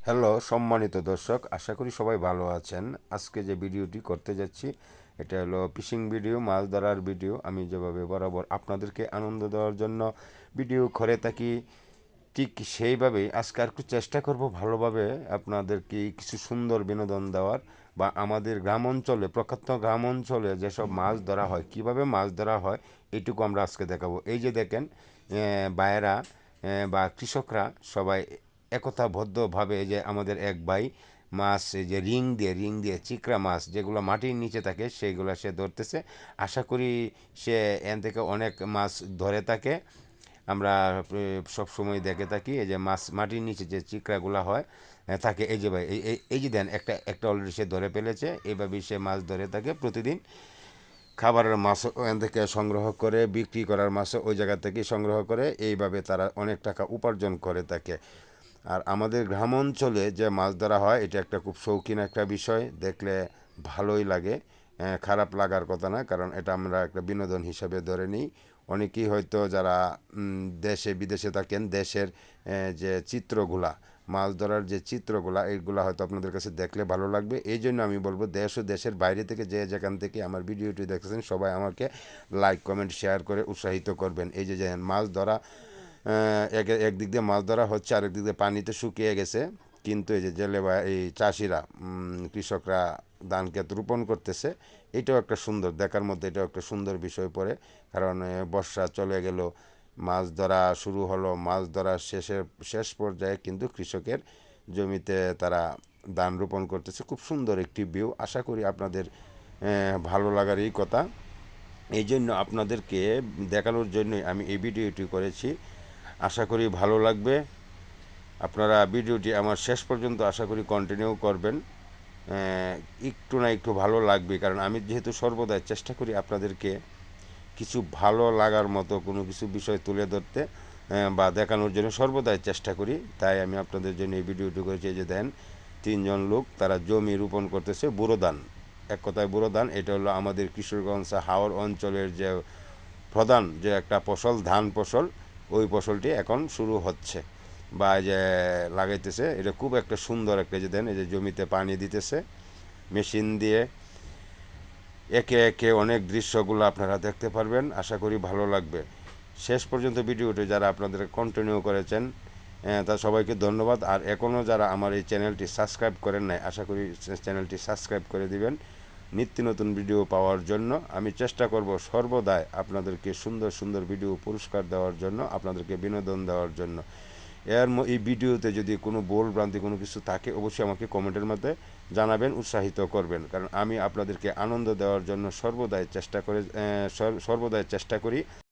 Hello সম্মানিত দর্শক, আশা করি সবাই ভালো আছেন। আজকে যে ভিডিওটি করতে যাচ্ছি এটা হলো ফিশিং ভিডিও, মাছ ধরার ভিডিও। আমি যেভাবে বরাবর আপনাদেরকে আনন্দ দেওয়ার জন্য ভিডিও করে থাকি, ঠিক সেইভাবেই আজকে আর একটু চেষ্টা করব ভালোভাবে আপনাদেরকে কিছু সুন্দর বিনোদন দেওয়ার, বা আমাদের গ্রাম অঞ্চলে, প্রখ্যাত গ্রাম অঞ্চলে যেসব মাছ ধরা হয়, কিভাবে মাছ ধরা হয়, এইটুকু আমরা আজকে দেখাবো। এই যে দেখেন, ভাইয়েরা বা কৃষকরা সবাই একতাবদ্ধভাবে, এই যে আমাদের এক ভাই মাছ, এই যে রিং দিয়ে চিকড়া মাছ যেগুলো মাটির নিচে থাকে সেইগুলো সে ধরতেছে। আশা করি সে এন থেকে অনেক মাছ ধরে থাকে। আমরা সব সময় দেখে থাকি এই যে মাছ মাটির নিচে যে চিকড়াগুলো হয় থাকে। এই যে ভাই, এই যে দেন, একটা একটা অলরেডি সে ধরে ফেলেছে। এইভাবেই সে মাছ ধরে থাকে প্রতিদিন। খাবারের মাছও ওখান থেকে সংগ্রহ করে, বিক্রি করার মাছও ওই জায়গা থেকেই সংগ্রহ করে। এইভাবে তারা অনেক টাকা উপার্জন করে থাকে। আর আমাদের গ্রাম অঞ্চলে যে মাছ ধরা হয় এটা একটা খুব শৌখিন একটা বিষয়, দেখলে ভালোই লাগে। খারাপ লাগার কথা না, কারণ এটা আমরা একটা বিনোদন হিসাবে ধরে নিই। অনেকেই হয়তো যারা দেশে বিদেশে থাকেন, দেশের যে চিত্রগুলা, মাছ ধরার যে চিত্রগুলা, এইগুলা হয়তো আপনাদের কাছে দেখলে ভালো লাগবে। এই জন্য আমি বলবো, দেশ ও দেশের বাইরে থেকে যে যেখান থেকে আমার ভিডিওটি দেখতেছেন সবাই আমাকে লাইক কমেন্ট শেয়ার করে উৎসাহিত করবেন। এই যে মাছ ধরা, একদিক দিয়ে মাছ ধরা হচ্ছে, আরেক দিক দিয়ে পানিতে শুকিয়ে গেছে, কিন্তু এই যে জেলে বা এই চাষিরা, কৃষকরা ধান ক্ষেত রোপণ করতেছে। এটাও একটা সুন্দর দেখার মধ্যে, এটাও একটা সুন্দর বিষয় পড়ে। কারণ বর্ষা চলে গেল, মাছ ধরা শুরু হলো, মাছ ধরা শেষ পর্যায়ে কিন্তু কৃষকের জমিতে তারা ধান রোপণ করতেছে। খুব সুন্দর একটি ভিউ, আশা করি আপনাদের ভালো লাগারই কথা। এই জন্য আপনাদেরকে দেখানোর জন্যই আমি এই ভিডিওটি করেছি। আশা করি ভালো লাগবে। আপনারা ভিডিওটি আমার শেষ পর্যন্ত আশা করি কন্টিনিউ করবেন। একটু না একটু ভালো লাগবে, কারণ আমি যেহেতু সর্বদাই চেষ্টা করি আপনাদেরকে কিছু ভালো লাগার মতো কোনো কিছু বিষয় তুলে ধরতে বা দেখানোর জন্য সর্বদাই চেষ্টা করি। তাই আমি আপনাদের জন্য এই ভিডিওটি করেছি। যে দেন, তিনজন লোক তারা জমি রোপণ করতেছে বোরো ধান। এক কথায় বোরো ধান, এটা হলো আমাদের কিশোরগঞ্জ হাওর অঞ্চলের যে প্রধান যে একটা ফসল, ধান ফসল। ওই ফসলটি এখন শুরু হচ্ছে বা এই যে লাগাইতেছে। এটা খুব একটা সুন্দর একটা, যে দেন এই যে জমিতে পানি দিতেছে মেশিন দিয়ে। একে একে অনেক দৃশ্যগুলো আপনারা দেখতে পারবেন, আশা করি ভালো লাগবে। শেষ পর্যন্ত ভিডিওটি যারা আপনাদের কন্টিনিউ করেছেন তা সবাইকে ধন্যবাদ। আর এখনও যারা আমার এই চ্যানেলটি সাবস্ক্রাইব করেন নাই, আশা করি চ্যানেলটি সাবস্ক্রাইব করে দিবেন নিত্য নতুন ভিডিও পাওয়ার জন্য। আমি চেষ্টা করব সর্বদাই আপনাদেরকে সুন্দর সুন্দর ভিডিও পুরস্কার দেওয়ার জন্য, আপনাদেরকে বিনোদন দেওয়ার জন্য। এই ভিডিওতে যদি কোনো ভুল ভ্রান্তি কোনো কিছু থাকে, অবশ্যই আমাকে কমেন্টের মধ্যে জানাবেন, উৎসাহিত করবেন। কারণ আমি আপনাদেরকে আনন্দ দেওয়ার জন্য সর্বদাই চেষ্টা করি।